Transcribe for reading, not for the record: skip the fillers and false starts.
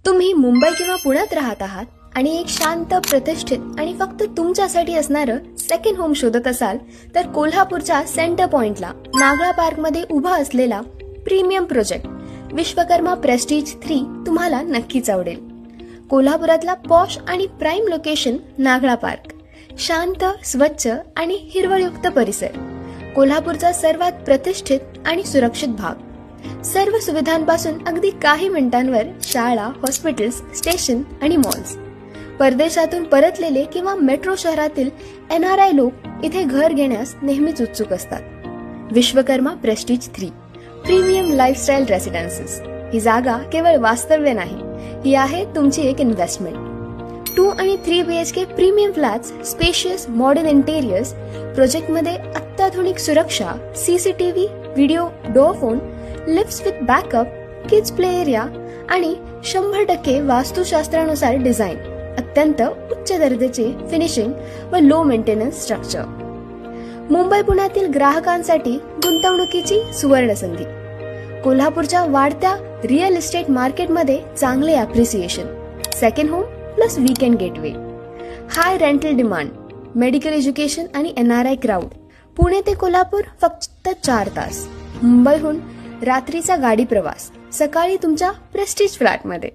तुम्ही मुंबई किंवा पुण्यात राहत आहात आणि एक शांत, प्रतिष्ठित आणि फक्त तुमच्यासाठी असणारं सेकंड होम शोधत असाल तर कोल्हापूरच्या सेंटर पॉइंटला नागळा पार्कमध्ये उभा असलेला प्रीमियम प्रोजेक्ट विश्वकर्मा प्रेस्टिज 3 तुम्हाला नक्कीच आवडेल. कोल्हापुरातला पॉश आणि प्राईम लोकेशन नागळा पार्क, शांत, स्वच्छ आणि हिरवळयुक्त परिसर, कोल्हापूरचा सर्वात प्रतिष्ठित आणि सुरक्षित भाग. सर्व सुविधांपासून अगदी काही मिनिटांवर शाळा, हॉस्पिटल्स, स्टेशन आणि मॉल्स. परदेशातून परतलेले किंवा मेट्रो शहरातील NRI लोक इथे घर घेण्यास नेहमीच उत्सुक असतात. Vishwakarma prestige 3 premium lifestyle residencies. ही जागा केवळ वास्तव्य नाही, ही आहे तुमची एक इन्व्हेस्टमेंट. 2 आणि 3 BHK premium flats, spacious modern interiors, प्रोजेक्टमध्ये अत्याधुनिक सुरक्षा, CCTV, video, door phone, lifts with backup, kids play area आणि 100% वास्तुशास्त्रानुसार डिझाईन, अत्यंत उच्च दर्जाचे फिनिशिंग व लो मेंटेनन्स स्ट्रक्चर. मुंबई पुण्यातील ग्राहकांसाठी गुंतवणुकीची सुवर्ण संधी. कोल्हापूरच्या वाढत्या रिअल इस्टेट मार्केटमध्ये चांगले appreciation, second home plus weekend gateway, high rental demand, medical education आणि NRI क्राऊड. पुणे ते कोल्हापूर फक्त 4 तास. मुंबईहून रात्रीचा गाडी प्रवास, सकाळी तुमच्या प्रेस्टिज फ्लॅटमध्ये.